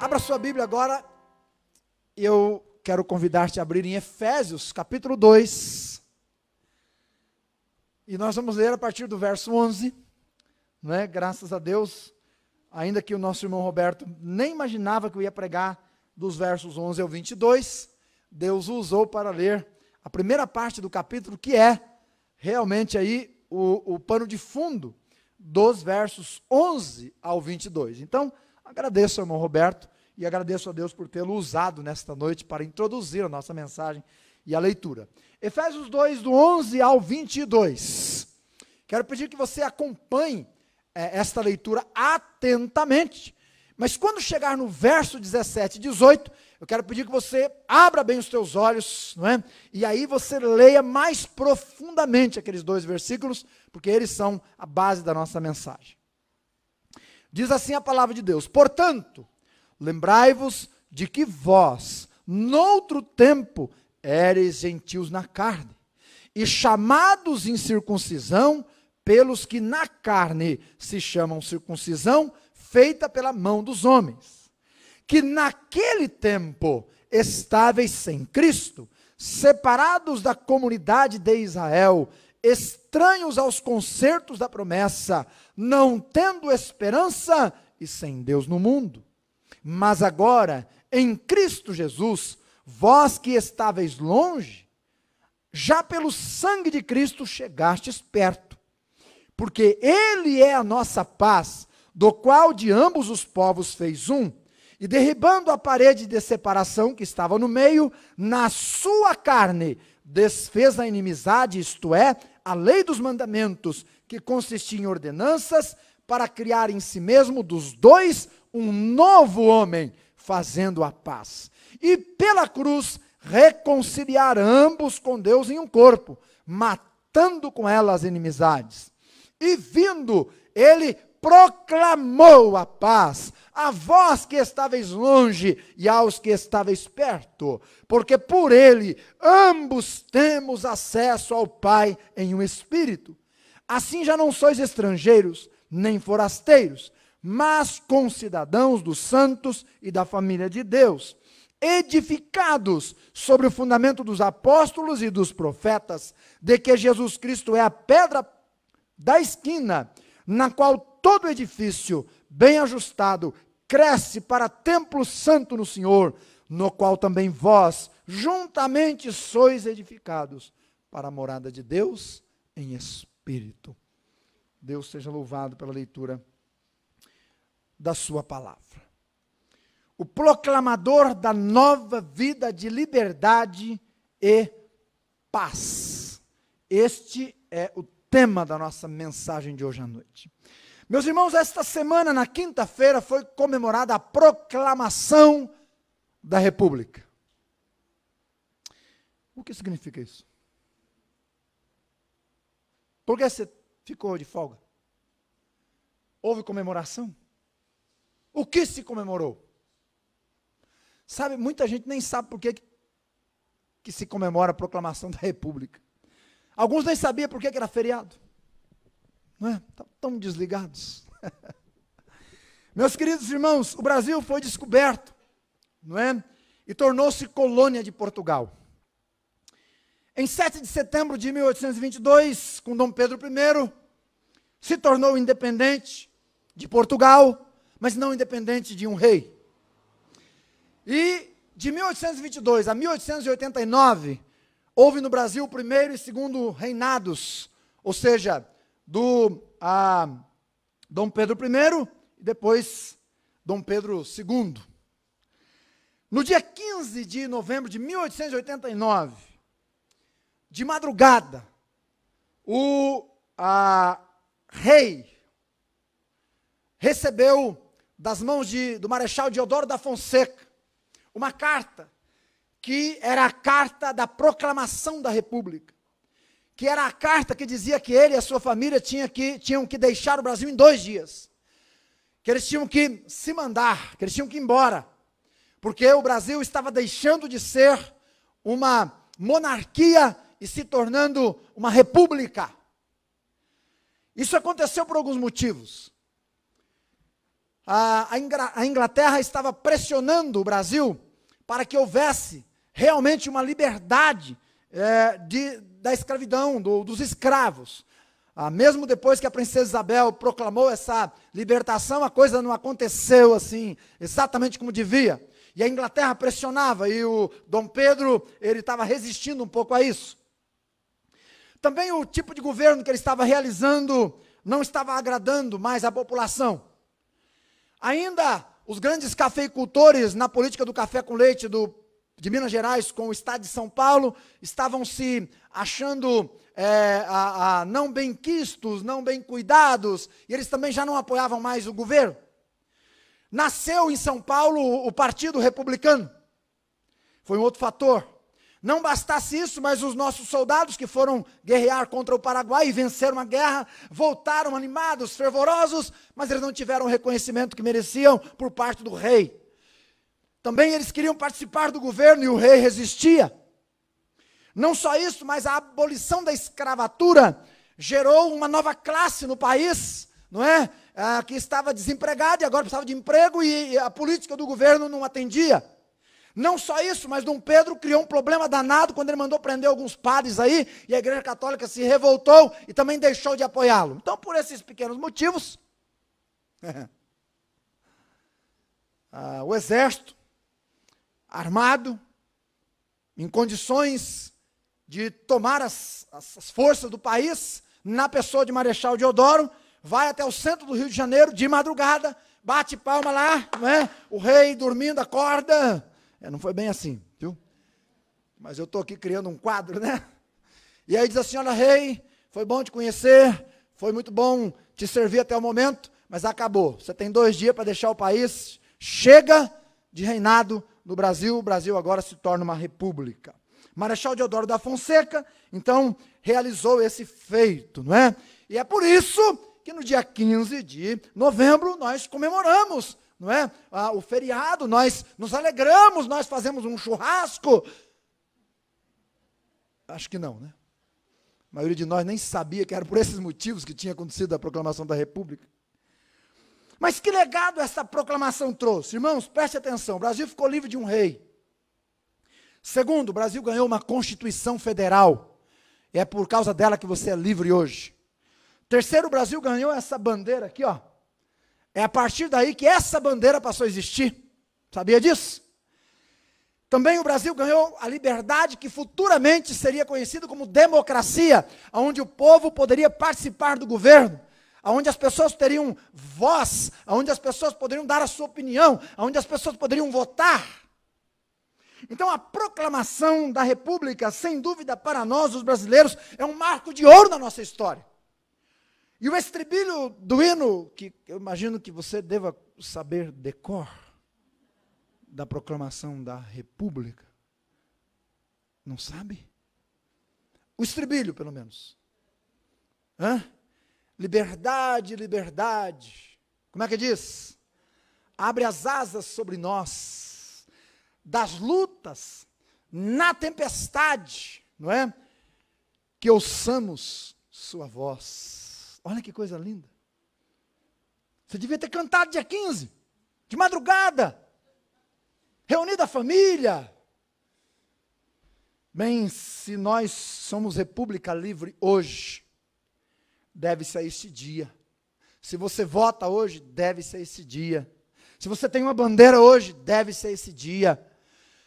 Abra sua Bíblia agora. Eu quero convidar-te a abrir em Efésios, capítulo 2. E nós vamos ler a partir do verso 11. Não é? Graças a Deus, ainda que o nosso irmão Roberto nem imaginava que eu ia pregar dos versos 11 ao 22, Deus o usou para ler a primeira parte do capítulo, que é realmente aí o pano de fundo dos versos 11 ao 22. Então, agradeço ao irmão Roberto e agradeço a Deus por tê-lo usado nesta noite para introduzir a nossa mensagem e a leitura. Efésios 2, do 11 ao 22. Quero pedir que você acompanhe esta leitura atentamente, mas quando chegar no verso 17 e 18, eu quero pedir que você abra bem os teus olhos, não é? E aí você leia mais profundamente aqueles dois versículos, porque eles são a base da nossa mensagem. Diz assim a palavra de Deus: portanto, lembrai-vos de que vós, noutro tempo, éreis gentios na carne, e chamados em circuncisão, pelos que na carne se chamam circuncisão, feita pela mão dos homens, que naquele tempo estáveis sem Cristo, separados da comunidade de Israel, estranhos aos concertos da promessa, não tendo esperança e sem Deus no mundo. Mas agora, em Cristo Jesus, vós que estáveis longe, já pelo sangue de Cristo chegastes perto, porque Ele é a nossa paz, do qual de ambos os povos fez um, e derribando a parede de separação que estava no meio, na sua carne desfez a inimizade, isto é, a lei dos mandamentos, que consistia em ordenanças, para criar em si mesmo dos dois um novo homem, fazendo a paz. E pela cruz reconciliar ambos com Deus em um corpo, matando com ela as inimizades. E vindo, ele proclamou a paz a vós que estáveis longe e aos que estáveis perto, porque por ele ambos temos acesso ao Pai em um Espírito. Assim já não sois estrangeiros, nem forasteiros, mas concidadãos dos santos e da família de Deus, edificados sobre o fundamento dos apóstolos e dos profetas, de que Jesus Cristo é a pedra da esquina, na qual todo edifício bem ajustado cresce para templo santo no Senhor, no qual também vós juntamente sois edificados para a morada de Deus em espírito. Deus seja louvado pela leitura da sua palavra. O proclamador da nova vida de liberdade e paz. Este é o tema da nossa mensagem de hoje à noite. Meus irmãos, esta semana, na quinta-feira, foi comemorada a proclamação da República. O que significa isso? Por que você ficou de folga? Houve comemoração? O que se comemorou? Sabe, muita gente nem sabe por que se comemora a proclamação da República. Alguns nem sabiam por que era feriado. Não é? Estão desligados. Meus queridos irmãos, o Brasil foi descoberto, não é? E tornou-se colônia de Portugal. Em 7 de setembro de 1822, com Dom Pedro I, se tornou independente de Portugal, mas não independente de um rei. E de 1822 a 1889, houve no Brasil o primeiro e segundo reinados, ou seja, do Dom Pedro I e depois Dom Pedro II. No dia 15 de novembro de 1889, de madrugada, o rei recebeu das mãos do Marechal Deodoro da Fonseca uma carta, que era a carta da proclamação da República, que era a carta que dizia que ele e a sua família tinham que deixar o Brasil em 2 dias, que eles tinham que se mandar, que eles tinham que ir embora, porque o Brasil estava deixando de ser uma monarquia e se tornando uma república. Isso aconteceu por alguns motivos. a Inglaterra estava pressionando o Brasil para que houvesse realmente uma liberdade da escravidão, dos escravos. Mesmo depois que a princesa Isabel proclamou essa libertação, a coisa não aconteceu assim, exatamente como devia. E a Inglaterra pressionava, e o Dom Pedro, ele estava resistindo um pouco a isso. Também o tipo de governo que ele estava realizando não estava agradando mais a população. Ainda os grandes cafeicultores na política do café com leite de Minas Gerais com o estado de São Paulo estavam se achando não bem quistos, não bem cuidados, e eles também já não apoiavam mais o governo. Nasceu em São Paulo o Partido Republicano. Foi um outro fator. Não bastasse isso, mas os nossos soldados que foram guerrear contra o Paraguai e venceram a guerra, voltaram animados, fervorosos, mas eles não tiveram o reconhecimento que mereciam por parte do rei. Também eles queriam participar do governo e o rei resistia. Não só isso, mas a abolição da escravatura gerou uma nova classe no país, não é? Que estava desempregada e agora precisava de emprego e a política do governo não atendia. Não só isso, mas Dom Pedro criou um problema danado quando ele mandou prender alguns padres aí, e a Igreja Católica se revoltou e também deixou de apoiá-lo. Então, por esses pequenos motivos, o exército, armado, em condições de tomar as forças do país, na pessoa de Marechal Deodoro, vai até o centro do Rio de Janeiro, de madrugada, bate palma lá, não é? O rei dormindo, acorda. Não foi bem assim, viu? Mas eu estou aqui criando um quadro, né? E aí diz assim: olha, rei, foi bom te conhecer, foi muito bom te servir até o momento, mas acabou. Você tem 2 dias para deixar o país, chega de reinado no Brasil, o Brasil agora se torna uma república. Marechal Deodoro da Fonseca, então, realizou esse feito, não é? E é por isso que no dia 15 de novembro nós comemoramos, não é? O feriado, nós nos alegramos, nós fazemos um churrasco. Acho que não, né? A maioria de nós nem sabia que era por esses motivos que tinha acontecido a proclamação da República. Mas que legado essa proclamação trouxe? Irmãos, preste atenção, o Brasil ficou livre de um rei. Segundo, o Brasil ganhou uma Constituição Federal. E é por causa dela que você é livre hoje. Terceiro, o Brasil ganhou essa bandeira aqui, ó. É a partir daí que essa bandeira passou a existir. Sabia disso? Também o Brasil ganhou a liberdade que futuramente seria conhecido como democracia, onde o povo poderia participar do governo, onde as pessoas teriam voz, onde as pessoas poderiam dar a sua opinião, onde as pessoas poderiam votar. Então a proclamação da República, sem dúvida para nós, os brasileiros, é um marco de ouro na nossa história. E o estribilho do hino, que eu imagino que você deva saber de cor, da proclamação da República, não sabe? O estribilho, pelo menos. Liberdade, liberdade. Como é que diz? Abre as asas sobre nós, das lutas, na tempestade, não é? Que ouçamos sua voz. Olha que coisa linda. Você devia ter cantado dia 15, de madrugada, reunida a família. Bem, se nós somos República Livre hoje, deve-se a este dia. Se você vota hoje, deve-se a esse dia. Se você tem uma bandeira hoje, deve-se a esse dia.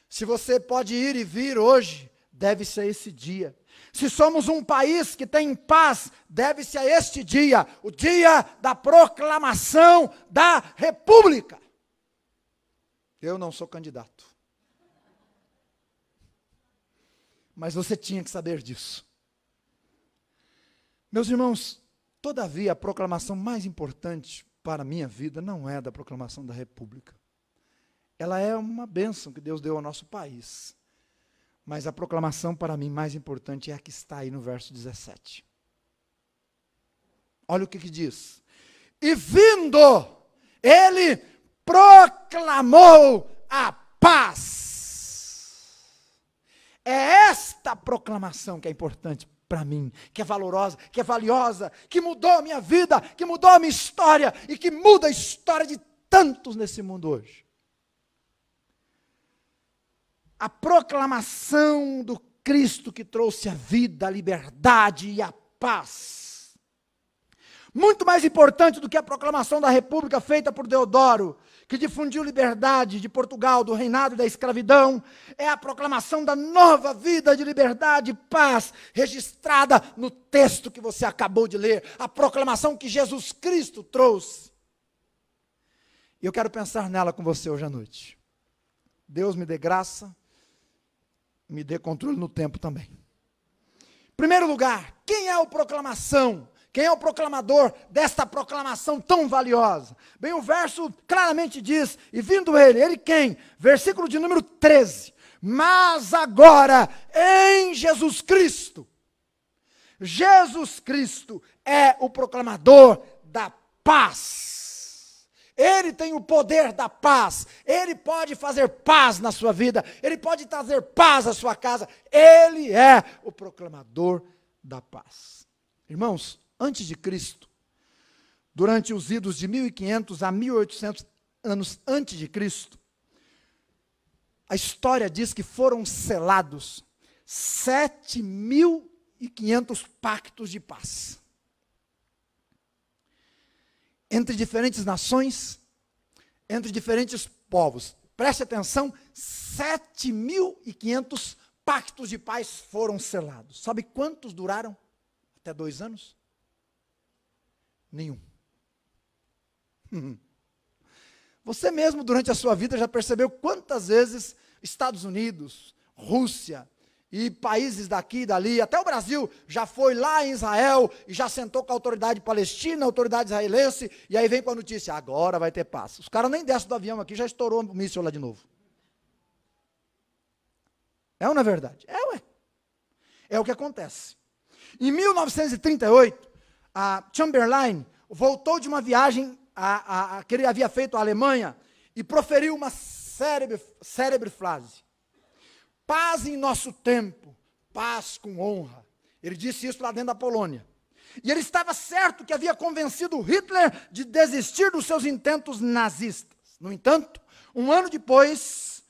Se você pode ir e vir hoje, deve-se a esse dia. Se somos um país que tem paz, deve-se a este dia, o dia da proclamação da República. Eu não sou candidato. Mas você tinha que saber disso. Meus irmãos, todavia a proclamação mais importante para a minha vida não é da proclamação da República. Ela é uma bênção que Deus deu ao nosso país. Mas a proclamação para mim mais importante é a que está aí no verso 17. Olha o que diz. E vindo, ele proclamou a paz. É esta proclamação que é importante para mim, que é valorosa, que mudou a minha vida, que mudou a minha história e que muda a história de tantos nesse mundo hoje. A proclamação do Cristo que trouxe a vida, a liberdade e a paz. Muito mais importante do que a proclamação da República feita por Deodoro, que difundiu liberdade de Portugal, do reinado e da escravidão, é a proclamação da nova vida de liberdade e paz, registrada no texto que você acabou de ler, a proclamação que Jesus Cristo trouxe. E eu quero pensar nela com você hoje à noite. Deus me dê graça, me dê controle no tempo também. Em primeiro lugar, quem é o proclamação? Quem é o proclamador desta proclamação tão valiosa? Bem, o verso claramente diz, e vindo ele quem? Versículo de número 13. Mas agora, em Jesus Cristo. Jesus Cristo é o proclamador da paz. Ele tem o poder da paz. Ele pode fazer paz na sua vida. Ele pode trazer paz à sua casa. Ele é o proclamador da paz. Irmãos, antes de Cristo, durante os idos de 1500 a 1800 anos antes de Cristo, a história diz que foram selados 7.500 pactos de paz. Entre diferentes nações, entre diferentes povos. Preste atenção, 7.500 pactos de paz foram selados. Sabe quantos duraram? Até 2 anos? Nenhum. Você mesmo, durante a sua vida, já percebeu quantas vezes Estados Unidos, Rússia e países daqui e dali, até o Brasil, já foi lá em Israel e já sentou com a autoridade palestina, a autoridade israelense, e aí vem com a notícia, agora vai ter paz. Os caras nem descem do avião aqui, já estourou o míssil lá de novo. É ou não é verdade? É, ué. É o que acontece. Em 1938, a Chamberlain voltou de uma viagem que ele havia feito à Alemanha e proferiu uma célebre frase. Paz em nosso tempo, paz com honra. Ele disse isso lá dentro da Polônia. E ele estava certo que havia convencido Hitler de desistir dos seus intentos nazistas. No entanto, um ano depois,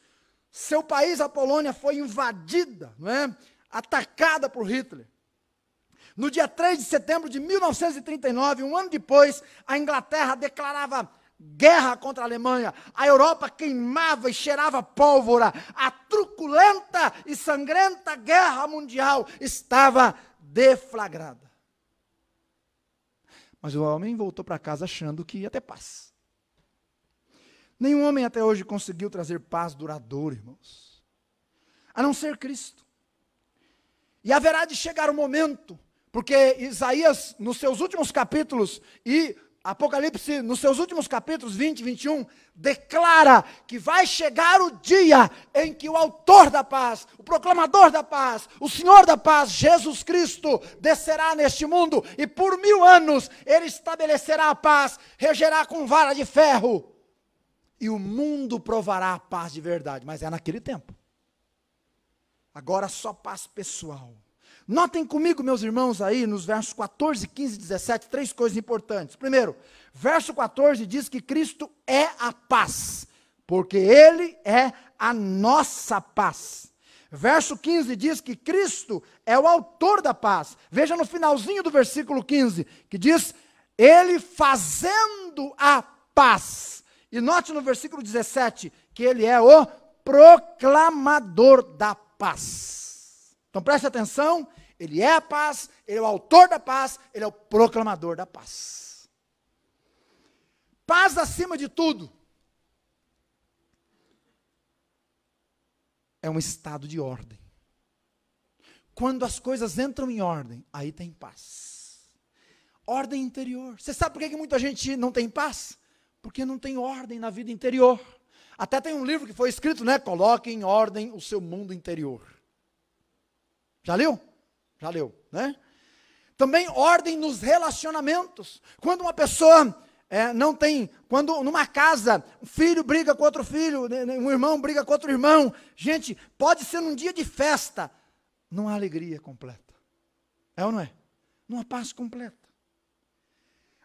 seu país, a Polônia, foi invadida, não é? Atacada por Hitler. No dia 3 de setembro de 1939, um ano depois, a Inglaterra declarava guerra contra a Alemanha. A Europa queimava e cheirava pólvora. A truculenta e sangrenta guerra mundial estava deflagrada. Mas o homem voltou para casa achando que ia ter paz. Nenhum homem até hoje conseguiu trazer paz duradoura, irmãos, a não ser Cristo. E haverá de chegar o momento, porque Isaías, nos seus últimos capítulos, e Apocalipse, nos seus últimos capítulos 20 e 21, declara que vai chegar o dia em que o autor da paz, o proclamador da paz, o Senhor da paz, Jesus Cristo, descerá neste mundo e por 1000 anos ele estabelecerá a paz, regerá com vara de ferro e o mundo provará a paz de verdade, mas é naquele tempo. Agora só paz pessoal. Notem comigo, meus irmãos, aí nos versos 14, 15 e 17, 3 coisas importantes. Primeiro, verso 14 diz que Cristo é a paz, porque Ele é a nossa paz. Verso 15 diz que Cristo é o autor da paz. Veja no finalzinho do versículo 15, que diz, Ele fazendo a paz. E note no versículo 17, que Ele é o proclamador da paz. Então preste atenção, Ele é a paz, Ele é o autor da paz, Ele é o proclamador da paz. Paz acima de tudo. É um estado de ordem. Quando as coisas entram em ordem, aí tem paz. Ordem interior. Você sabe por que muita gente não tem paz? Porque não tem ordem na vida interior. Até tem um livro que foi escrito, né? Coloque em ordem o seu mundo interior. Já leu? Já leu, né? Também ordem nos relacionamentos. Quando uma pessoa não tem, quando numa casa, um filho briga com outro filho, um irmão briga com outro irmão, gente, pode ser num dia de festa, não há alegria completa. É ou não é? Não há paz completa.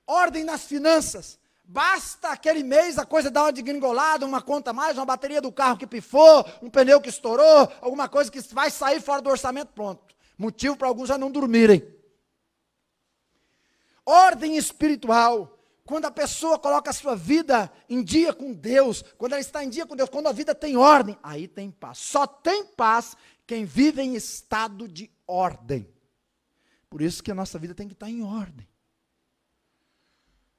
Ordem nas finanças. Basta aquele mês a coisa dar uma degringolada, uma conta a mais, uma bateria do carro que pifou, um pneu que estourou, alguma coisa que vai sair fora do orçamento, pronto. Motivo para alguns já não dormirem. Ordem espiritual. Quando a pessoa coloca a sua vida em dia com Deus, quando ela está em dia com Deus, quando a vida tem ordem, aí tem paz. Só tem paz quem vive em estado de ordem. Por isso que a nossa vida tem que estar em ordem.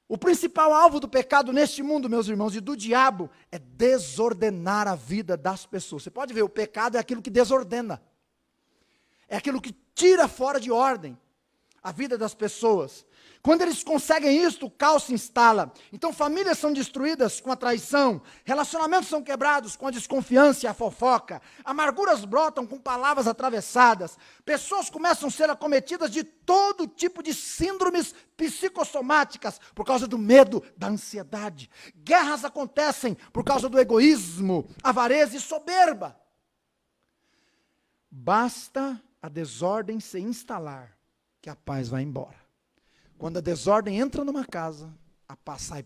O principal alvo do pecado neste mundo, meus irmãos, e do diabo, é desordenar a vida das pessoas. Você pode ver, o pecado é aquilo que desordena. É aquilo que tira fora de ordem a vida das pessoas. Quando eles conseguem isso, o caos se instala. Então famílias são destruídas com a traição, relacionamentos são quebrados com a desconfiança e a fofoca, amarguras brotam com palavras atravessadas, pessoas começam a ser acometidas de todo tipo de síndromes psicossomáticas por causa do medo, da ansiedade. Guerras acontecem por causa do egoísmo, avareza e soberba. Basta a desordem se instalar que a paz vai embora. Quando a desordem entra numa casa, a paz sai,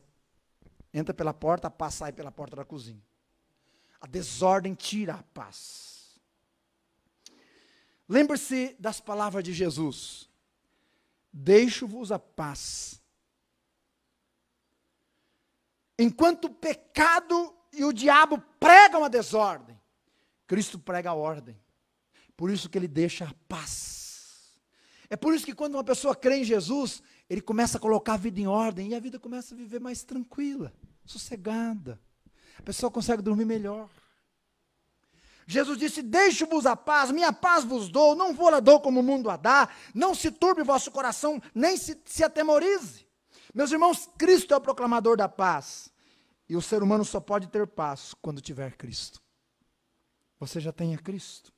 entra pela porta, a paz sai pela porta da cozinha. A desordem tira a paz. Lembre-se das palavras de Jesus: deixo-vos a paz. Enquanto o pecado e o diabo pregam a desordem, Cristo prega a ordem. Por isso que ele deixa a paz. É por isso que quando uma pessoa crê em Jesus, ele começa a colocar a vida em ordem, e a vida começa a viver mais tranquila, sossegada. A pessoa consegue dormir melhor. Jesus disse: deixo-vos a paz, minha paz vos dou, não vou lá dou como o mundo a dá, não se turbe o vosso coração, nem se atemorize. Meus irmãos, Cristo é o proclamador da paz, e o ser humano só pode ter paz quando tiver Cristo. Você já tem a Cristo.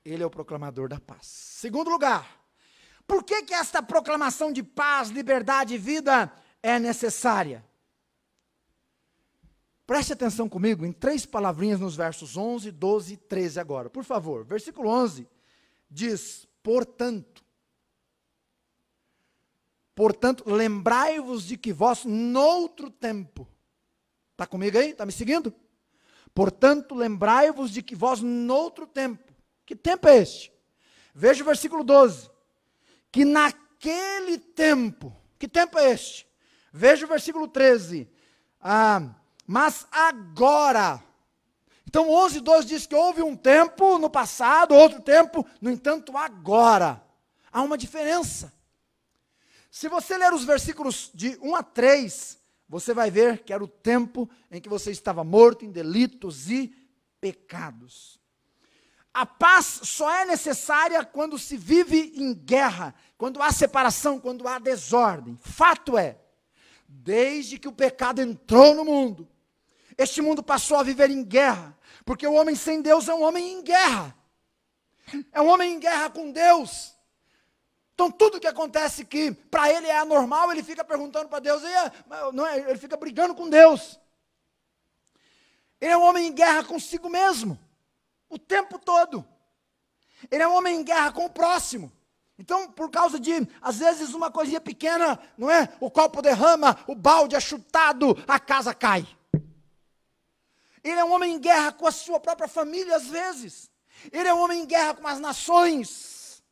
Ele é o proclamador da paz. Segundo lugar, por que esta proclamação de paz, liberdade e vida é necessária? Preste atenção comigo em 3 palavrinhas nos versos 11, 12 e 13 agora. Por favor, versículo 11 diz: portanto, lembrai-vos de que vós noutro tempo, está comigo aí? Está me seguindo? Portanto, lembrai-vos de que vós noutro tempo. Que tempo é este? Veja o versículo 12. Que naquele tempo, que tempo é este? Veja o versículo 13. Mas agora. Então 11 e 12 diz que houve um tempo no passado, outro tempo, no entanto agora. Há uma diferença. Se você ler os versículos de 1 a 3, você vai ver que era o tempo em que você estava morto em delitos e pecados. A paz só é necessária quando se vive em guerra, quando há separação, quando há desordem. Fato é, desde que o pecado entrou no mundo, este mundo passou a viver em guerra, porque o homem sem Deus é um homem em guerra. É um homem em guerra com Deus. Então tudo que acontece que para ele é anormal, ele fica perguntando para Deus, ele fica brigando com Deus. Ele é um homem em guerra consigo mesmo. O tempo todo. Ele é um homem em guerra com o próximo. Então, por causa de, às vezes, uma coisinha pequena, não é? O copo derrama, o balde é chutado, a casa cai. Ele é um homem em guerra com a sua própria família, às vezes. Ele é um homem em guerra com as nações.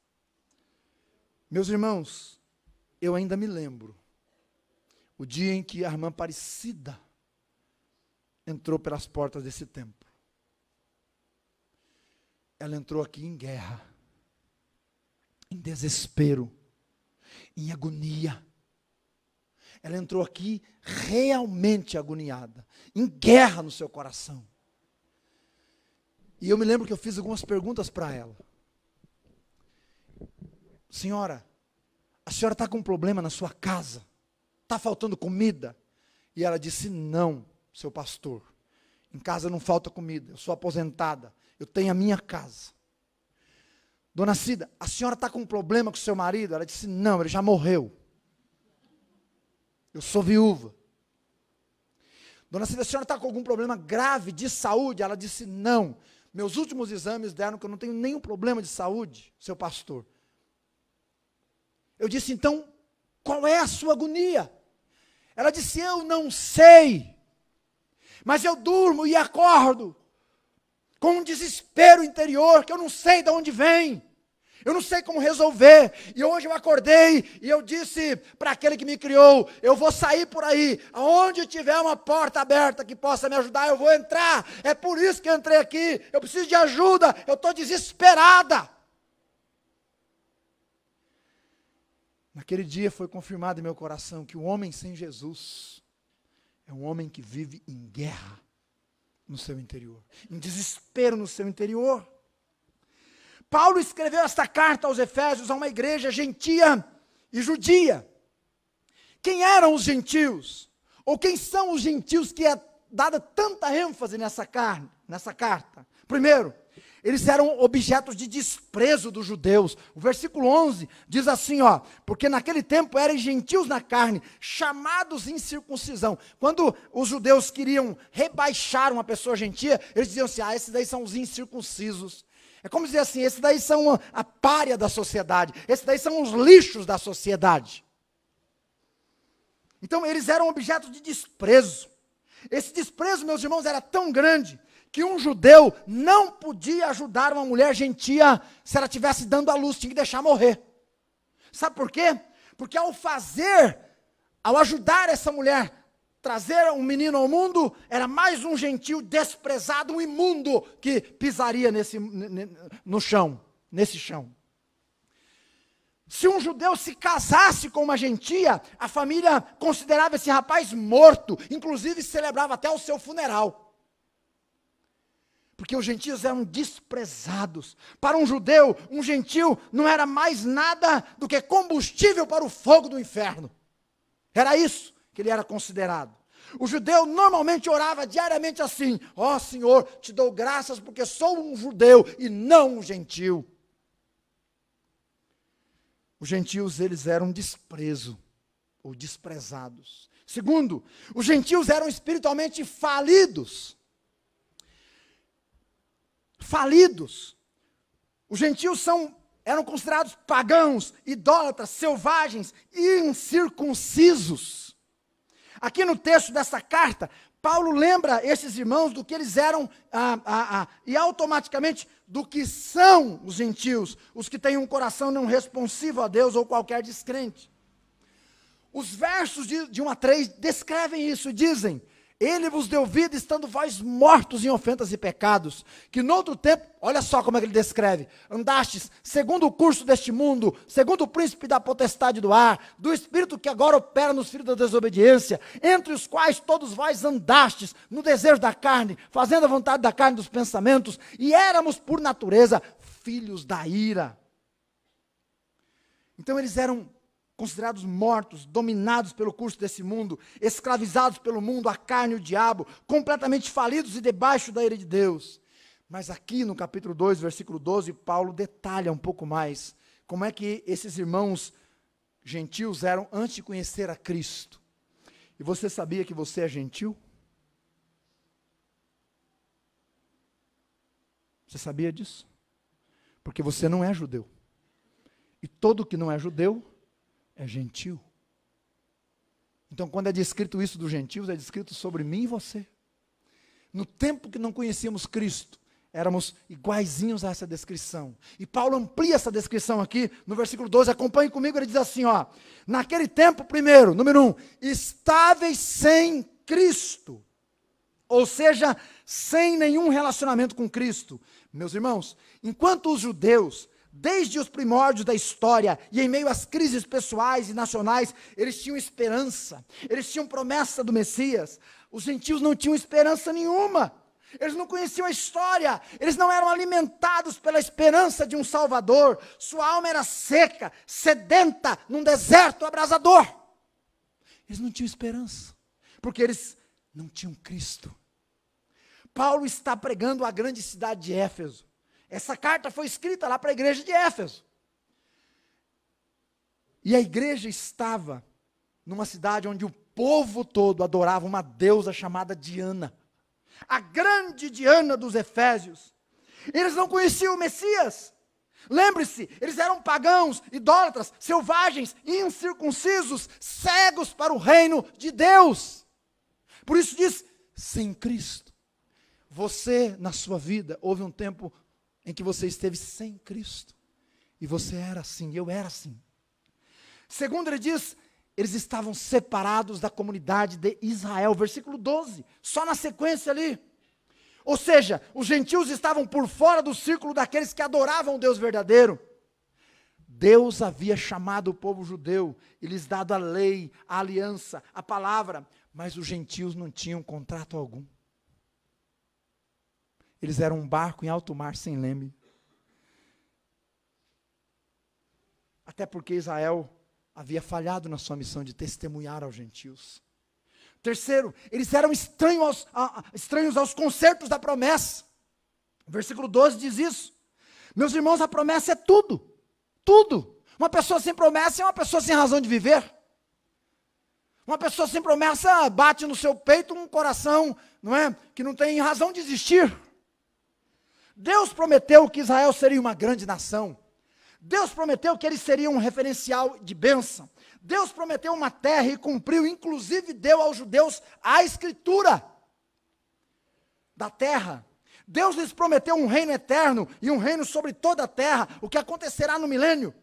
Meus irmãos, eu ainda me lembro o dia em que a irmã Aparecida entrou pelas portas desse templo. Ela entrou aqui em guerra, em desespero, em agonia. Ela entrou aqui realmente agoniada, em guerra no seu coração. E eu me lembro que eu fiz algumas perguntas para ela. Senhora, a senhora está com um problema na sua casa? Está faltando comida? E ela disse: não, seu pastor, em casa não falta comida, eu sou aposentada. Eu tenho a minha casa. Dona Cida, a senhora está com um problema com o seu marido? Ela disse: não, ele já morreu. Eu sou viúva. Dona Cida, a senhora está com algum problema grave de saúde? Ela disse: não, meus últimos exames deram que eu não tenho nenhum problema de saúde, seu pastor. Eu disse: então, qual é a sua agonia? Ela disse: eu não sei, mas eu durmo e acordo com um desespero interior que eu não sei de onde vem. Eu não sei como resolver. E hoje eu acordei e eu disse para aquele que me criou: eu vou sair por aí, aonde tiver uma porta aberta que possa me ajudar, eu vou entrar. É por isso que eu entrei aqui. Eu preciso de ajuda, eu estou desesperada. Naquele dia foi confirmado em meu coração que o homem sem Jesus é um homem que vive em guerra no seu interior, em desespero no seu interior. Paulo escreveu esta carta aos Efésios a uma igreja gentia e judia. Quem eram os gentios? Ou quem são os gentios que é dada tanta ênfase nessa carta? Primeiro, eles eram objetos de desprezo dos judeus. O versículo 11 diz assim, porque naquele tempo eram gentios na carne, chamados incircuncisão. Quando os judeus queriam rebaixar uma pessoa gentia, eles diziam assim: esses daí são os incircuncisos. É como dizer assim: esses daí são a pária da sociedade, esses daí são os lixos da sociedade. Então eles eram objetos de desprezo. Esse desprezo, meus irmãos, era tão grande que um judeu não podia ajudar uma mulher gentia se ela estivesse dando à luz, tinha que deixar morrer. Sabe por quê? Porque ao ajudar essa mulher, trazer um menino ao mundo, era mais um gentio desprezado, um imundo, que pisaria nesse chão. Se um judeu se casasse com uma gentia, a família considerava esse rapaz morto, inclusive celebrava até o seu funeral. Porque os gentios eram desprezados. Para um judeu, um gentio não era mais nada do que combustível para o fogo do inferno. Era isso que ele era considerado. O judeu normalmente orava diariamente assim: ó Senhor, te dou graças porque sou um judeu e não um gentio. Os gentios, eles eram desprezo ou desprezados. Segundo, os gentios eram espiritualmente falidos. Os gentios eram considerados pagãos, idólatras, selvagens e incircuncisos. Aqui no texto dessa carta, Paulo lembra esses irmãos do que eles eram e automaticamente do que são os gentios, os que têm um coração não responsivo a Deus ou qualquer descrente. Os versos de 1 a 3 descrevem isso e dizem: ele vos deu vida estando vós mortos em ofensas e pecados, que no outro tempo, olha só como é que ele descreve: andastes segundo o curso deste mundo, segundo o príncipe da potestade do ar, do espírito que agora opera nos filhos da desobediência, entre os quais todos vós andastes no desejo da carne, fazendo a vontade da carne dos pensamentos, e éramos por natureza filhos da ira. Então eles eram considerados mortos, dominados pelo curso desse mundo, escravizados pelo mundo, a carne e o diabo, completamente falidos e debaixo da ira de Deus. Mas aqui no capítulo 2, versículo 12, Paulo detalha um pouco mais como é que esses irmãos gentios eram antes de conhecer a Cristo. E você sabia que você é gentil? Você sabia disso? Porque você não é judeu. E todo que não é judeu é gentil. Então, quando é descrito isso dos gentios, é descrito sobre mim e você. No tempo que não conhecíamos Cristo, éramos iguaizinhos a essa descrição. E Paulo amplia essa descrição aqui no versículo 12. Acompanhe comigo, ele diz assim, naquele tempo, primeiro, número 1, estáveis sem Cristo. Ou seja, sem nenhum relacionamento com Cristo. Meus irmãos, enquanto os judeus, desde os primórdios da história e em meio às crises pessoais e nacionais, eles tinham esperança, eles tinham promessa do Messias. Os gentios não tinham esperança nenhuma, eles não conheciam a história, eles não eram alimentados pela esperança de um Salvador. Sua alma era seca, sedenta, num deserto abrasador. Eles não tinham esperança, porque eles não tinham Cristo. Paulo está pregando a grande cidade de Éfeso. Essa carta foi escrita lá para a igreja de Éfeso. E a igreja estava numa cidade onde o povo todo adorava uma deusa chamada Diana. A grande Diana dos Efésios. Eles não conheciam o Messias. Lembre-se, eles eram pagãos, idólatras, selvagens, incircuncisos, cegos para o reino de Deus. Por isso diz, sem Cristo. Você, na sua vida, houve um tempo em que você esteve sem Cristo. E você era assim, eu era assim. Segundo, ele diz, eles estavam separados da comunidade de Israel. Versículo 12, só na sequência ali. Ou seja, os gentios estavam por fora do círculo daqueles que adoravam o Deus verdadeiro. Deus havia chamado o povo judeu e lhes dado a lei, a aliança, a palavra, mas os gentios não tinham contrato algum. Eles eram um barco em alto mar sem leme. Até porque Israel havia falhado na sua missão de testemunhar aos gentios. Terceiro, eles eram estranhos aos concertos da promessa. O versículo 12 diz isso. Meus irmãos, a promessa é tudo. Tudo. Uma pessoa sem promessa é uma pessoa sem razão de viver. Uma pessoa sem promessa bate no seu peito um coração, não é? Que não tem razão de existir. Deus prometeu que Israel seria uma grande nação. Deus prometeu que eles seriam um referencial de bênção. Deus prometeu uma terra e cumpriu, inclusive deu aos judeus a escritura da terra. Deus lhes prometeu um reino eterno e um reino sobre toda a terra, o que acontecerá no milênio.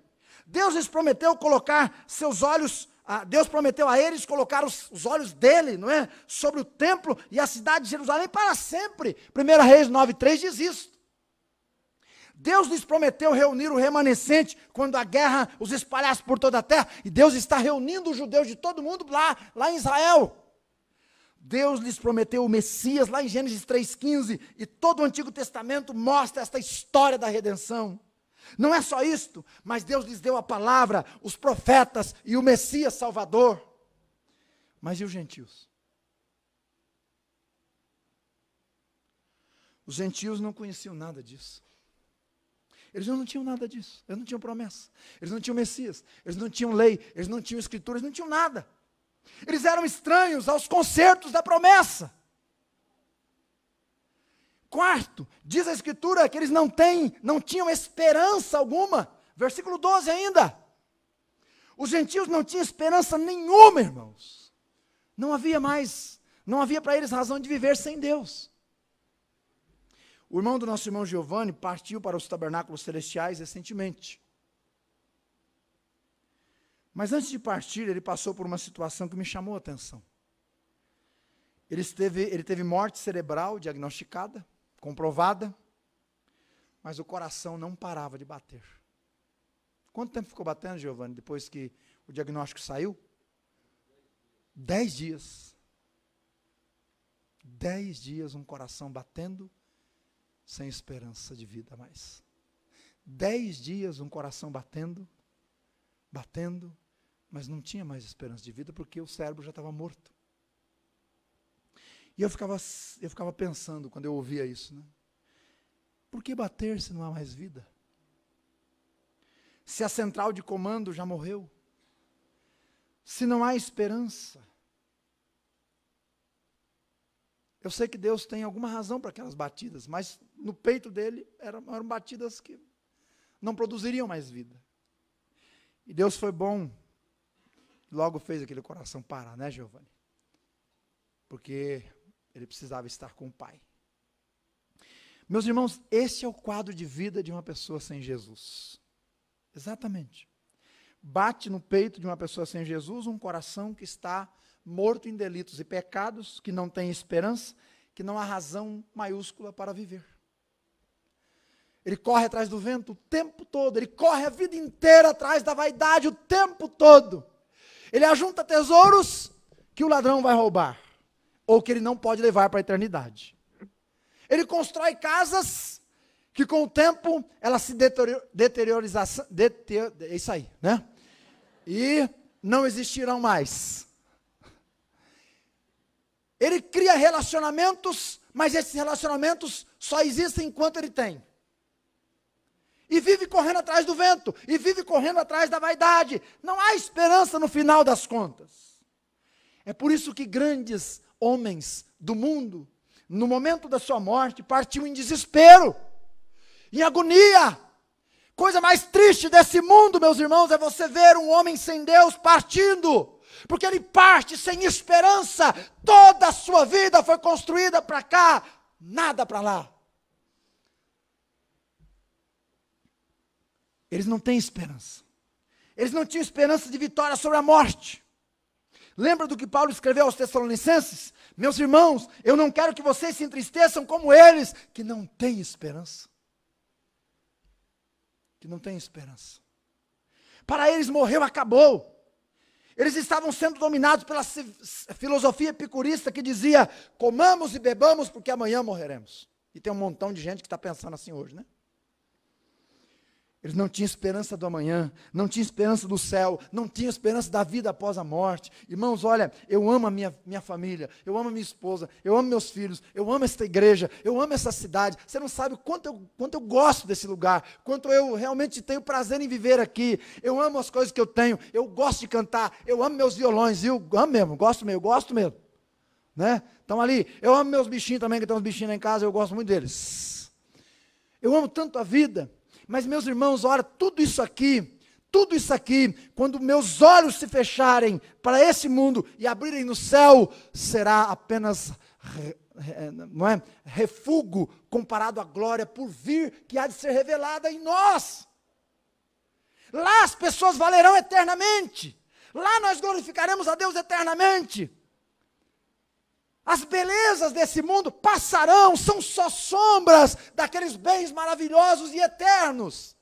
Deus lhes prometeu colocar seus olhos, Deus prometeu a eles colocar os olhos dele, não é? Sobre o templo e a cidade de Jerusalém para sempre. 1 Reis 9:3 diz isso. Deus lhes prometeu reunir o remanescente quando a guerra os espalhasse por toda a terra. E Deus está reunindo os judeus de todo mundo lá em Israel. Deus lhes prometeu o Messias lá em Gênesis 3,15. E todo o Antigo Testamento mostra esta história da redenção. Não é só isto, mas Deus lhes deu a palavra, os profetas e o Messias Salvador. Mas e os gentios? Os gentios não conheciam nada disso. Eles não tinham nada disso, eles não tinham promessa, eles não tinham Messias, eles não tinham lei, eles não tinham escritura, eles não tinham nada. Eles eram estranhos aos concertos da promessa. Quarto, diz a escritura que eles não tinham esperança alguma. Versículo 12 ainda. Os gentios não tinham esperança nenhuma, irmãos. Não havia para eles razão de viver sem Deus. O irmão do nosso irmão Giovanni partiu para os tabernáculos celestiais recentemente. Mas antes de partir, ele passou por uma situação que me chamou a atenção. Ele teve morte cerebral diagnosticada, comprovada, mas o coração não parava de bater. Quanto tempo ficou batendo, Giovanni, depois que o diagnóstico saiu? 10 dias. 10 dias um coração batendo, sem esperança de vida mais. 10 dias um coração batendo, mas não tinha mais esperança de vida, porque o cérebro já estava morto. E eu ficava pensando, quando eu ouvia isso, né? Por que bater se não há mais vida? Se a central de comando já morreu? Se não há esperança? Eu sei que Deus tem alguma razão para aquelas batidas, mas no peito dele eram batidas que não produziriam mais vida. E Deus foi bom, logo fez aquele coração parar, né, Giovanni? Porque ele precisava estar com o Pai. Meus irmãos, esse é o quadro de vida de uma pessoa sem Jesus. Exatamente. Bate no peito de uma pessoa sem Jesus um coração que está morto em delitos e pecados, que não tem esperança, que não há razão maiúscula para viver. Ele corre atrás do vento o tempo todo, ele corre a vida inteira atrás da vaidade o tempo todo. Ele ajunta tesouros que o ladrão vai roubar, ou que ele não pode levar para a eternidade. Ele constrói casas que com o tempo elas se deteriorizam, é isso aí, né? E não existirão mais. Ele cria relacionamentos, mas esses relacionamentos só existem enquanto ele tem. E vive correndo atrás do vento, e vive correndo atrás da vaidade. Não há esperança no final das contas. É por isso que grandes homens do mundo, no momento da sua morte, partiam em desespero, em agonia, Coisa mais triste desse mundo, meus irmãos, é você ver um homem sem Deus partindo, porque ele parte sem esperança. Toda a sua vida foi construída para cá, nada para lá. Eles não têm esperança. Eles não tinham esperança de vitória sobre a morte. Lembra do que Paulo escreveu aos Tessalonicenses? Meus irmãos, eu não quero que vocês se entristeçam como eles, que não têm esperança. Que não têm esperança. Para eles morreu, acabou. Eles estavam sendo dominados pela filosofia epicurista que dizia, comamos e bebamos porque amanhã morreremos. E tem um montão de gente que está pensando assim hoje, né? Eles não tinham esperança do amanhã, não tinham esperança do céu, não tinham esperança da vida após a morte. Irmãos, olha, eu amo a minha família, eu amo a minha esposa, eu amo meus filhos, eu amo esta igreja, eu amo essa cidade. Você não sabe quanto eu gosto desse lugar, quanto eu realmente tenho prazer em viver aqui. Eu amo as coisas que eu tenho, eu gosto de cantar, eu amo meus violões, eu amo mesmo, gosto mesmo. Né? Então ali, eu amo meus bichinhos também, que tem uns bichinhos lá em casa, eu gosto muito deles. Eu amo tanto a vida. Mas, meus irmãos, olha, tudo isso aqui, quando meus olhos se fecharem para esse mundo e abrirem no céu, será apenas, não é, refúgio comparado à glória por vir que há de ser revelada em nós. Lá as pessoas valerão eternamente. Lá nós glorificaremos a Deus eternamente. As belezas desse mundo passarão, são só sombras daqueles bens maravilhosos e eternos.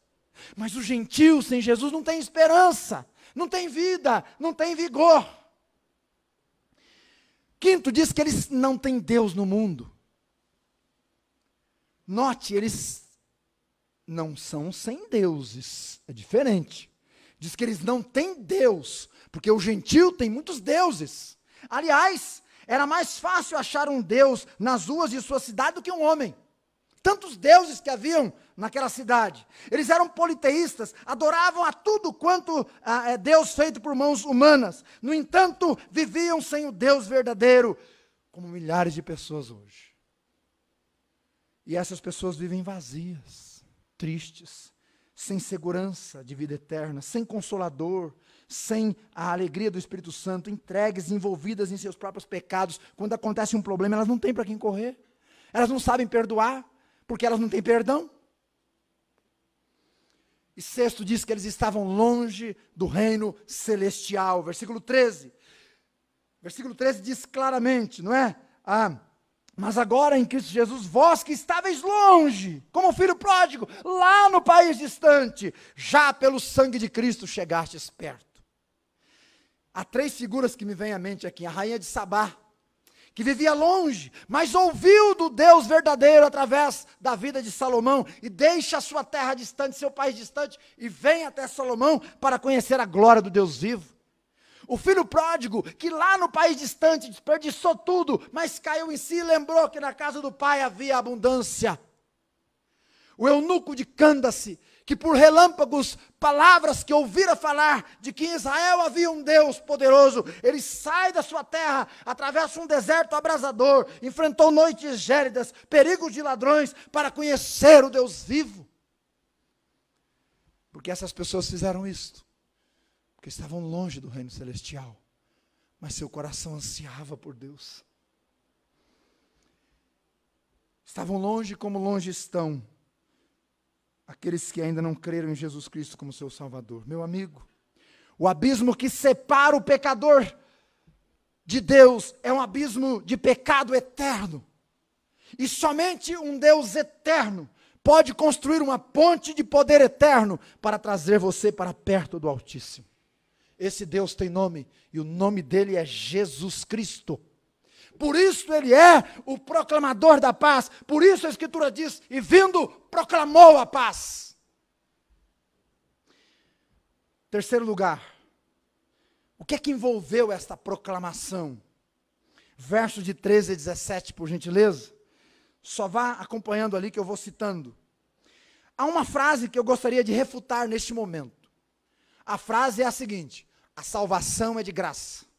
Mas o gentio sem Jesus não tem esperança, não tem vida, não tem vigor. Quinto, diz que eles não têm Deus no mundo. Note, eles não são sem deuses, é diferente. Diz que eles não têm Deus, porque o gentio tem muitos deuses. Aliás, era mais fácil achar um Deus nas ruas de sua cidade do que um homem. Tantos deuses que haviam naquela cidade. Eles eram politeístas, adoravam a tudo quanto é Deus feito por mãos humanas. No entanto, viviam sem o Deus verdadeiro, como milhares de pessoas hoje. E essas pessoas vivem vazias, tristes, sem segurança de vida eterna, sem consolador, sem a alegria do Espírito Santo, entregues, envolvidas em seus próprios pecados. Quando acontece um problema, elas não têm para quem correr. Elas não sabem perdoar, porque elas não têm perdão. E sexto, diz que eles estavam longe do reino celestial. Versículo 13. Versículo 13 diz claramente, não é? Mas agora em Cristo Jesus, vós que estáveis longe, como o filho pródigo, lá no país distante, já pelo sangue de Cristo chegastes perto. Há três figuras que me vêm à mente aqui. A rainha de Sabá, que vivia longe, mas ouviu do Deus verdadeiro através da vida de Salomão, e deixa a sua terra distante, seu país distante, e vem até Salomão para conhecer a glória do Deus vivo. O filho pródigo, que lá no país distante desperdiçou tudo, mas caiu em si e lembrou que na casa do pai havia abundância. O eunuco de Cândace, que por relâmpagos, palavras que ouvira falar de que em Israel havia um Deus poderoso, ele sai da sua terra, atravessa um deserto abrasador, enfrentou noites gélidas, perigos de ladrões, para conhecer o Deus vivo. Porque essas pessoas fizeram isto, porque estavam longe do reino celestial, mas seu coração ansiava por Deus. Estavam longe como longe estão aqueles que ainda não creram em Jesus Cristo como seu Salvador. Meu amigo, o abismo que separa o pecador de Deus é um abismo de pecado eterno. E somente um Deus eterno pode construir uma ponte de poder eterno para trazer você para perto do Altíssimo. Esse Deus tem nome, e o nome dele é Jesus Cristo. Por isso ele é o proclamador da paz. Por isso a Escritura diz, e vindo, proclamou a paz. Terceiro lugar, o que é que envolveu esta proclamação? Versos de 13 a 17, por gentileza. Só vá acompanhando ali que eu vou citando. Há uma frase que eu gostaria de refutar neste momento. A frase é a seguinte: a salvação é de graça.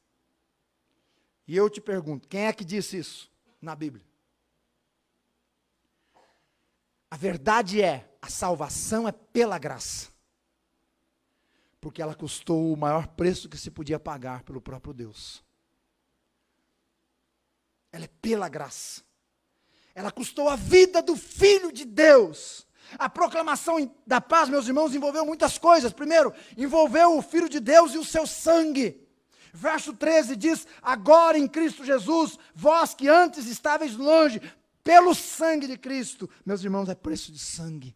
E eu te pergunto, quem é que disse isso na Bíblia? A verdade é, A salvação é pela graça. Porque ela custou o maior preço que se podia pagar pelo próprio Deus. Ela é pela graça. Ela custou a vida do Filho de Deus. A proclamação da paz, meus irmãos, envolveu muitas coisas. Primeiro, envolveu o Filho de Deus e o seu sangue. Verso 13 diz: agora em Cristo Jesus, vós que antes estáveis longe, pelo sangue de Cristo. Meus irmãos, é preço de sangue.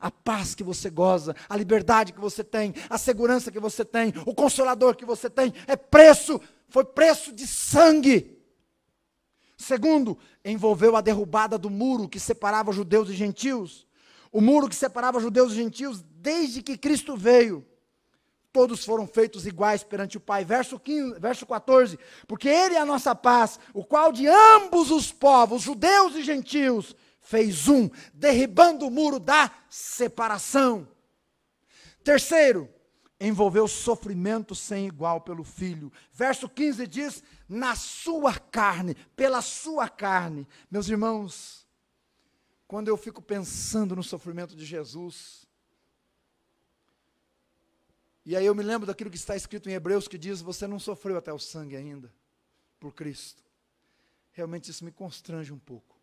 A paz que você goza, a liberdade que você tem, a segurança que você tem, o consolador que você tem, foi preço de sangue. Segundo, envolveu a derrubada do muro que separava judeus e gentios. O muro que separava judeus e gentios, desde que Cristo veio, todos foram feitos iguais perante o Pai. Verso 14, porque Ele é a nossa paz, o qual de ambos os povos, judeus e gentios, fez um, derribando o muro da separação. Terceiro, envolveu sofrimento sem igual pelo Filho. Verso 15 diz: na sua carne, pela sua carne. Meus irmãos, quando eu fico pensando no sofrimento de Jesus, e aí eu me lembro daquilo que está escrito em Hebreus, que diz: você não sofreu até o sangue ainda, por Cristo. Realmente isso me constrange um pouco.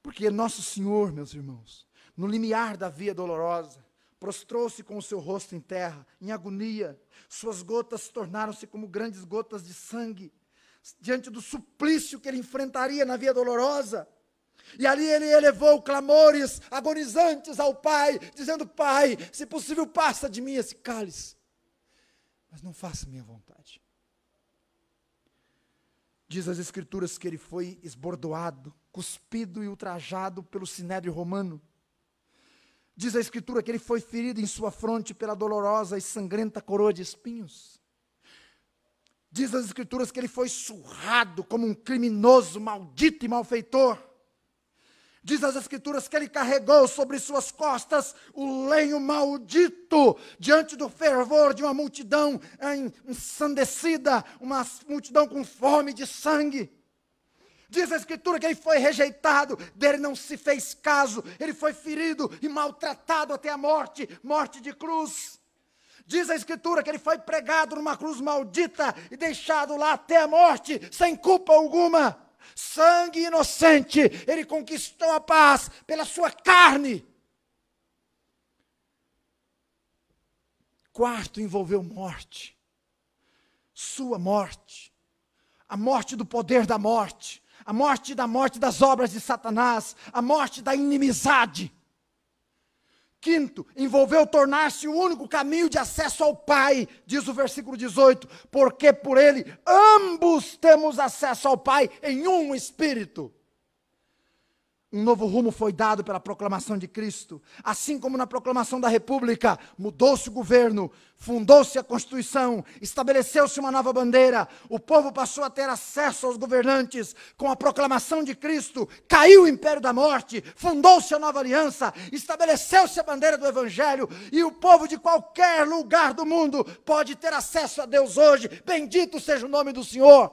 Porque nosso Senhor, meus irmãos, no limiar da via dolorosa, prostrou-se com o seu rosto em terra, em agonia. Suas gotas tornaram-se como grandes gotas de sangue, diante do suplício que ele enfrentaria na via dolorosa. E ali ele elevou clamores agonizantes ao Pai, dizendo: Pai, se possível, passa de mim esse cálice, mas não faça minha vontade. Diz as Escrituras que ele foi esbordoado, cuspido e ultrajado pelo sinédrio romano. Diz a Escritura que ele foi ferido em sua fronte pela dolorosa e sangrenta coroa de espinhos. Diz as Escrituras que ele foi surrado como um criminoso, maldito e malfeitor. Diz as Escrituras que ele carregou sobre suas costas o lenho maldito, diante do fervor de uma multidão ensandecida, uma multidão com fome de sangue. Diz a Escritura que ele foi rejeitado, dele não se fez caso, ele foi ferido e maltratado até a morte, morte de cruz. Diz a Escritura que ele foi pregado numa cruz maldita e deixado lá até a morte, sem culpa alguma. Sangue inocente, ele conquistou a paz pela sua carne. Quarto, envolveu morte. Sua morte. A morte do poder da morte. A morte das obras de Satanás. A morte da inimizade. Quinto, envolveu tornar-se o único caminho de acesso ao Pai, diz o versículo 18, porque por ele ambos temos acesso ao Pai em um Espírito. Um novo rumo foi dado pela proclamação de Cristo, assim como na proclamação da República, mudou-se o governo, fundou-se a Constituição, estabeleceu-se uma nova bandeira, o povo passou a ter acesso aos governantes, com a proclamação de Cristo, caiu o império da morte, fundou-se a nova aliança, estabeleceu-se a bandeira do Evangelho, e o povo de qualquer lugar do mundo pode ter acesso a Deus hoje. Bendito seja o nome do Senhor.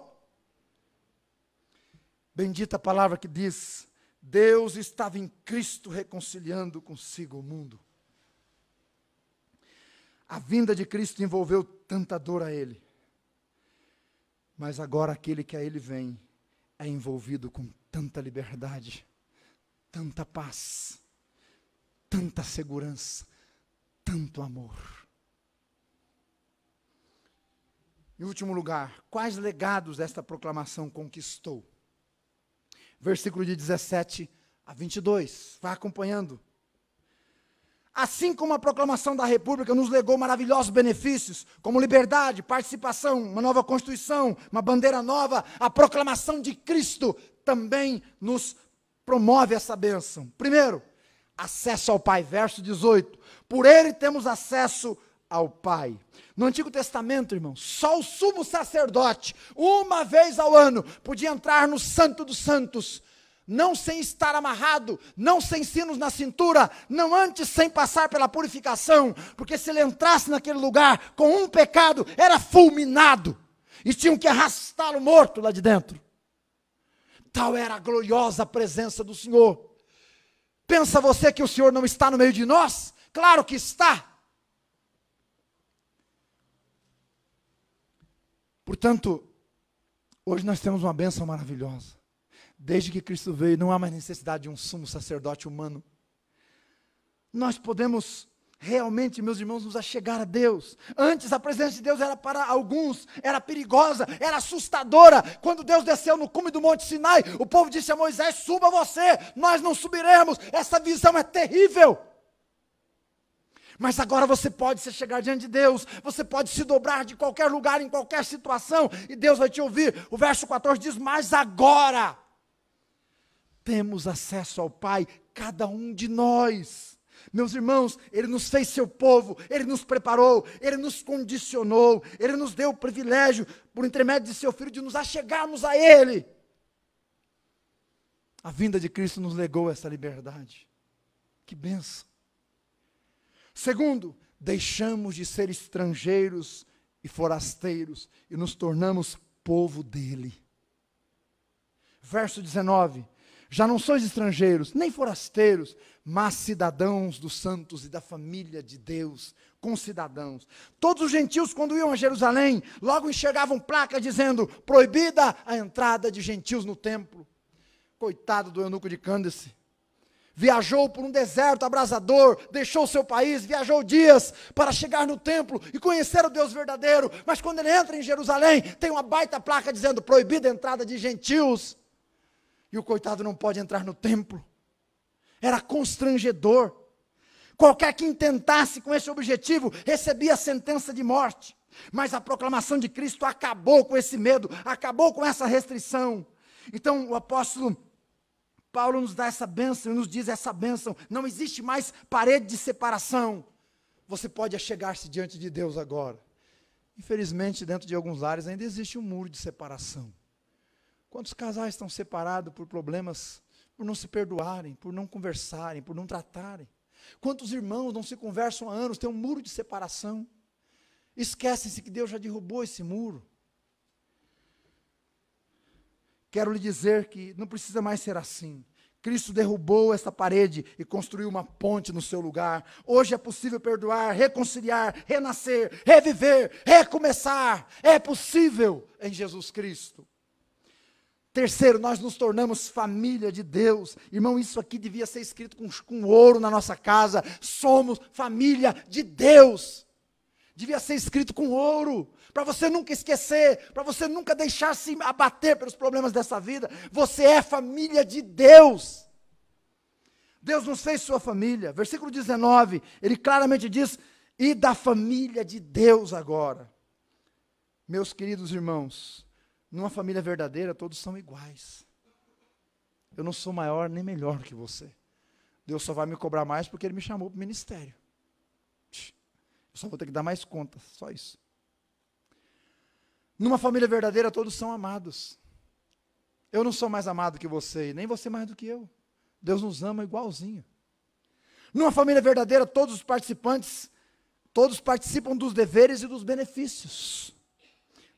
Bendita a palavra que diz: Deus estava em Cristo reconciliando consigo o mundo. A vinda de Cristo envolveu tanta dor a Ele. Mas agora aquele que a Ele vem é envolvido com tanta liberdade, tanta paz, tanta segurança, tanto amor. Em último lugar, quais legados esta proclamação conquistou? Versículo de 17 a 22, vai acompanhando. Assim como a proclamação da República nos legou maravilhosos benefícios, como liberdade, participação, uma nova Constituição, uma bandeira nova, a proclamação de Cristo também nos promove essa bênção. Primeiro, acesso ao Pai, verso 18. Por ele temos acesso ao Pai. No Antigo Testamento, irmãos, só o sumo sacerdote, uma vez ao ano, podia entrar no Santo dos Santos, não sem estar amarrado, não sem sinos na cintura, não antes sem passar pela purificação, porque se ele entrasse naquele lugar com um pecado, era fulminado, e tinham que arrastá-lo morto lá de dentro. Tal era a gloriosa presença do Senhor. Pensa você que o Senhor não está no meio de nós? Claro que está. Portanto, hoje nós temos uma bênção maravilhosa. Desde que Cristo veio, não há mais necessidade de um sumo sacerdote humano. Nós podemos realmente, meus irmãos, nos achegar a Deus. Antes a presença de Deus era para alguns, era perigosa, era assustadora. Quando Deus desceu no cume do Monte Sinai, o povo disse a Moisés: suba você, nós não subiremos, essa visão é terrível. Mas agora você pode se chegar diante de Deus, você pode se dobrar de qualquer lugar, em qualquer situação, e Deus vai te ouvir. O verso 14 diz: mas agora temos acesso ao Pai, cada um de nós. Meus irmãos, Ele nos fez seu povo, Ele nos preparou, Ele nos condicionou, Ele nos deu o privilégio, por intermédio de seu Filho, de nos achegarmos a Ele. A vinda de Cristo nos legou essa liberdade. Que bênção. Segundo, deixamos de ser estrangeiros e forasteiros e nos tornamos povo dele. Verso 19. Já não sois estrangeiros, nem forasteiros, mas cidadãos dos santos e da família de Deus, concidadãos. Todos os gentios, quando iam a Jerusalém, logo enxergavam placas dizendo: proibida a entrada de gentios no templo. Coitado do eunuco de Cândace. Viajou por um deserto abrasador, deixou seu país, viajou dias para chegar no templo e conhecer o Deus verdadeiro. Mas quando ele entra em Jerusalém, tem uma baita placa dizendo: proibida a entrada de gentios. E o coitado não pode entrar no templo. Era constrangedor. Qualquer que intentasse com esse objetivo, recebia a sentença de morte. Mas a proclamação de Cristo acabou com esse medo, acabou com essa restrição. Então o apóstolo Paulo nos dá essa bênção e nos diz essa bênção: não existe mais parede de separação. Você pode achegar-se diante de Deus agora. Infelizmente, dentro de alguns lares ainda existe um muro de separação. Quantos casais estão separados por problemas, por não se perdoarem, por não conversarem, por não tratarem? Quantos irmãos não se conversam há anos, tem um muro de separação? Esquecem-se que Deus já derrubou esse muro. Quero lhe dizer que não precisa mais ser assim. Cristo derrubou essa parede e construiu uma ponte no seu lugar. Hoje é possível perdoar, reconciliar, renascer, reviver, recomeçar. É possível em Jesus Cristo. Terceiro, nós nos tornamos família de Deus. Irmão, isso aqui devia ser escrito com ouro na nossa casa. Somos família de Deus. Devia ser escrito com ouro, para você nunca esquecer, para você nunca deixar se abater pelos problemas dessa vida. Você é família de Deus. Deus nos fez sua família. Versículo 19, ele claramente diz: e da família de Deus agora. Meus queridos irmãos, numa família verdadeira todos são iguais. Eu não sou maior nem melhor que você. Deus só vai me cobrar mais porque Ele me chamou para o ministério. Eu só vou ter que dar mais contas, só isso. Numa família verdadeira todos são amados. Eu não sou mais amado que você, nem você mais do que eu. Deus nos ama igualzinho. Numa família verdadeira todos os participantes, todos participam dos deveres e dos benefícios.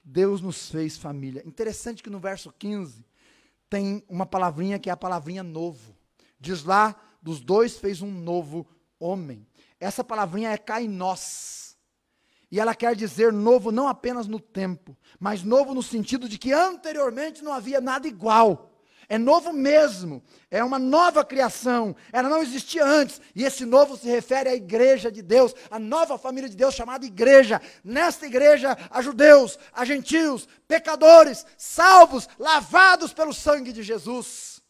Deus nos fez família. Interessante que no verso 15 tem uma palavrinha que é a palavrinha novo. Diz lá, dos dois fez um novo homem. Essa palavrinha é kainós. E ela quer dizer novo não apenas no tempo, mas novo no sentido de que anteriormente não havia nada igual. É novo mesmo, é uma nova criação, ela não existia antes, e esse novo se refere à igreja de Deus, a nova família de Deus chamada igreja. Nesta igreja há judeus, há gentios, pecadores, salvos, lavados pelo sangue de Jesus.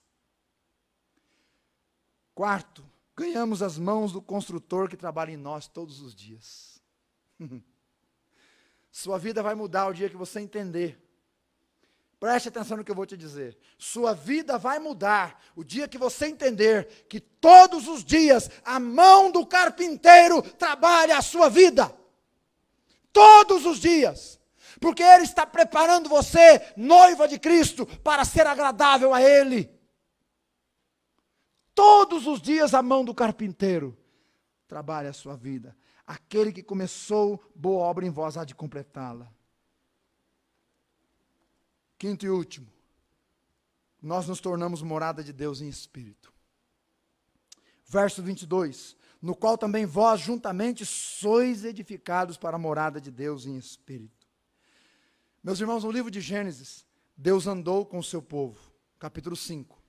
Quarto, ganhamos as mãos do construtor que trabalha em nós todos os dias. Sua vida vai mudar o dia que você entender. Preste atenção no que eu vou te dizer. Sua vida vai mudar o dia que você entender que todos os dias a mão do carpinteiro trabalha a sua vida. Todos os dias. Porque Ele está preparando você, noiva de Cristo, para ser agradável a Ele. Todos os dias a mão do carpinteiro trabalha a sua vida. Aquele que começou boa obra em vós há de completá-la. Quinto e último, nós nos tornamos morada de Deus em espírito. Verso 22, no qual também vós juntamente sois edificados para a morada de Deus em espírito. Meus irmãos, no livro de Gênesis, Deus andou com o seu povo, capítulo 5.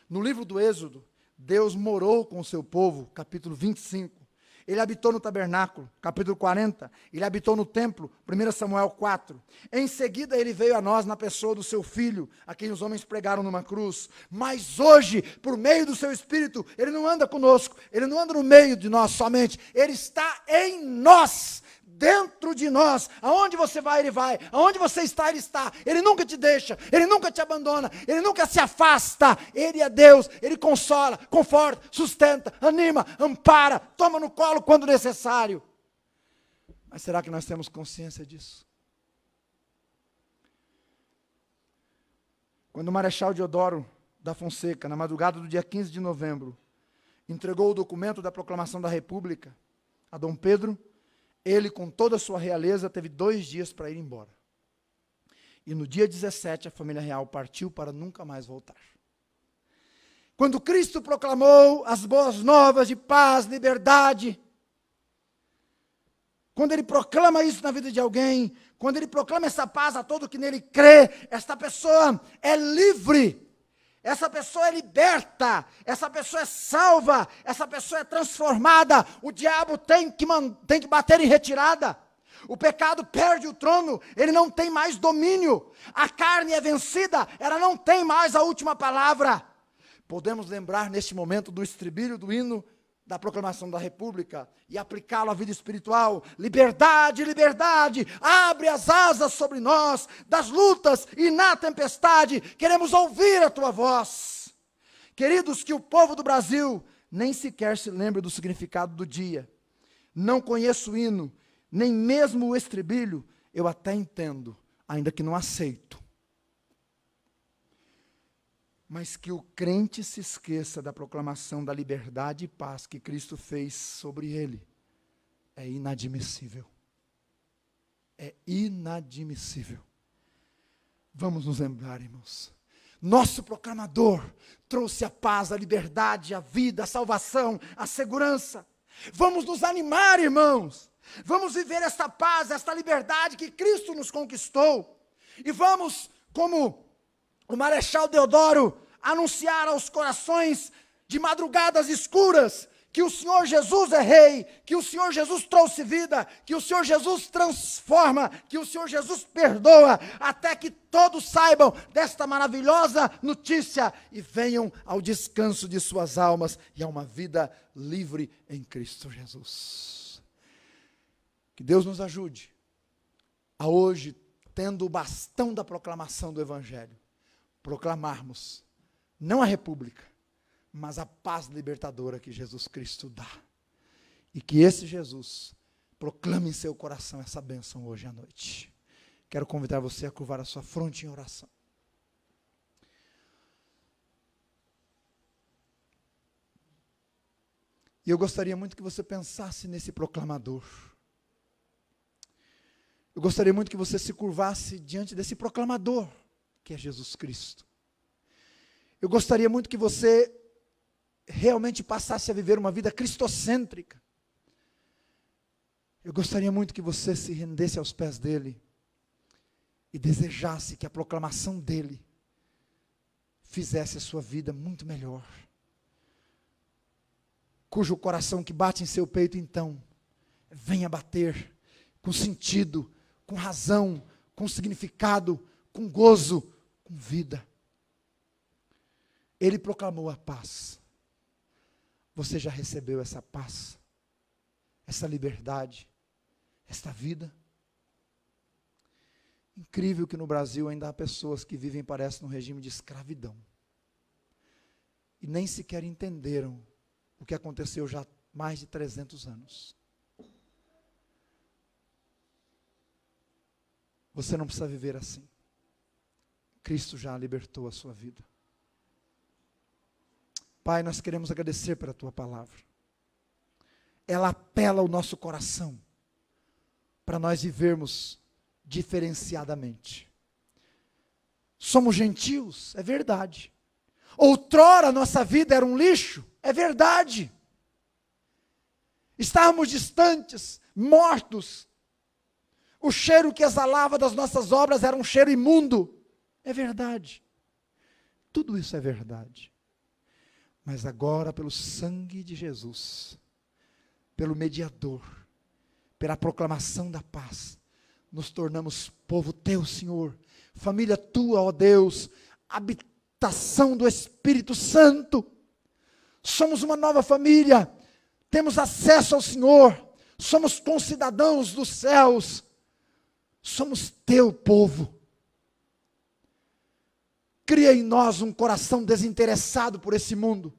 No livro do Êxodo, Deus morou com o seu povo, capítulo 25. Ele habitou no tabernáculo, capítulo 40. Ele habitou no templo, 1 Samuel 4. Em seguida, ele veio a nós na pessoa do seu Filho, a quem os homens pregaram numa cruz. Mas hoje, por meio do seu Espírito, ele não anda conosco, ele não anda no meio de nós somente, ele está em nós, dentro de nós. Aonde você vai, ele vai. Aonde você está, ele está. Ele nunca te deixa, ele nunca te abandona, ele nunca se afasta. Ele é Deus, ele consola, conforta, sustenta, anima, ampara, toma no colo quando necessário. Mas será que nós temos consciência disso? Quando o Marechal Deodoro da Fonseca, na madrugada do dia 15 de novembro, entregou o documento da proclamação da República a Dom Pedro, ele, com toda a sua realeza, teve 2 dias para ir embora. E no dia 17, a família real partiu para nunca mais voltar. Quando Cristo proclamou as boas novas de paz, liberdade, quando Ele proclama isso na vida de alguém, quando Ele proclama essa paz a todo que nele crê, esta pessoa é livre. Essa pessoa é liberta, essa pessoa é salva, essa pessoa é transformada. O diabo tem que bater em retirada. O pecado perde o trono, ele não tem mais domínio. A carne é vencida, ela não tem mais a última palavra. Podemos lembrar neste momento do estribilho do hino da proclamação da República e aplicá-lo à vida espiritual. Liberdade, liberdade, abre as asas sobre nós, das lutas e na tempestade, queremos ouvir a tua voz. Queridos, que o povo do Brasil nem sequer se lembre do significado do dia. Não conheço o hino, nem mesmo o estribilho, eu até entendo, ainda que não aceito. Mas que o crente se esqueça da proclamação da liberdade e paz que Cristo fez sobre ele, é inadmissível. É inadmissível. Vamos nos lembrar, irmãos. Nosso proclamador trouxe a paz, a liberdade, a vida, a salvação, a segurança. Vamos nos animar, irmãos. Vamos viver esta paz, esta liberdade que Cristo nos conquistou. E vamos, como o Marechal Deodoro, anunciar aos corações de madrugadas escuras que o Senhor Jesus é Rei, que o Senhor Jesus trouxe vida, que o Senhor Jesus transforma, que o Senhor Jesus perdoa, até que todos saibam desta maravilhosa notícia e venham ao descanso de suas almas e a uma vida livre em Cristo Jesus. Que Deus nos ajude a hoje, tendo o bastão da proclamação do Evangelho, proclamarmos não a república, mas a paz libertadora que Jesus Cristo dá. E que esse Jesus proclame em seu coração essa bênção hoje à noite. Quero convidar você a curvar a sua fronte em oração. E eu gostaria muito que você pensasse nesse proclamador. Eu gostaria muito que você se curvasse diante desse proclamador, que é Jesus Cristo. Eu gostaria muito que você realmente passasse a viver uma vida cristocêntrica. Eu gostaria muito que você se rendesse aos pés dele e desejasse que a proclamação dele fizesse a sua vida muito melhor. Cujo coração que bate em seu peito, então, venha bater com sentido, com razão, com significado, com gozo, com vida. Ele proclamou a paz. Você já recebeu essa paz, essa liberdade, esta vida? Incrível que no Brasil ainda há pessoas que vivem, parece, num regime de escravidão. E nem sequer entenderam o que aconteceu já há mais de 300 anos. Você não precisa viver assim. Cristo já libertou a sua vida. Pai, nós queremos agradecer pela Tua palavra. Ela apela ao nosso coração para nós vivermos diferenciadamente. Somos gentios, é verdade. Outrora a nossa vida era um lixo, É verdade. Estávamos distantes, mortos. O cheiro que exalava das nossas obras era um cheiro imundo. É verdade. Tudo isso é verdade. Mas agora, pelo sangue de Jesus, pelo mediador, pela proclamação da paz, nos tornamos povo teu, Senhor, família tua, ó Deus, habitação do Espírito Santo. Somos uma nova família, temos acesso ao Senhor, somos concidadãos dos céus, somos teu povo. Cria em nós um coração desinteressado por esse mundo.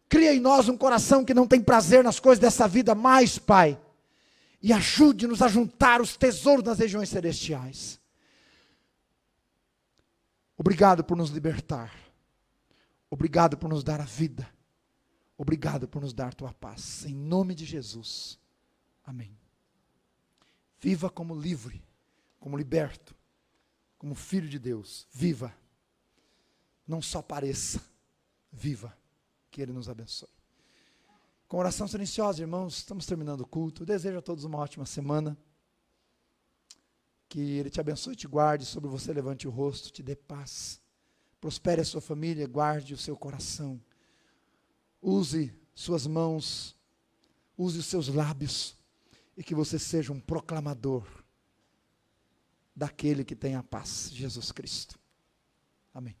Cria em nós um coração que não tem prazer nas coisas dessa vida mais, Pai. E ajude-nos a juntar os tesouros nas regiões celestiais. Obrigado por nos libertar. Obrigado por nos dar a vida. Obrigado por nos dar tua paz. Em nome de Jesus. Amém. Viva como livre, como liberto, como filho de Deus. Viva. Não só pareça, viva, que Ele nos abençoe. Com oração silenciosa, irmãos, estamos terminando o culto. Eu desejo a todos uma ótima semana. Que Ele te abençoe e te guarde, sobre você levante o rosto, te dê paz. Prospere a sua família, guarde o seu coração. Use suas mãos, use os seus lábios, e que você seja um proclamador daquele que tem a paz, Jesus Cristo. Amém.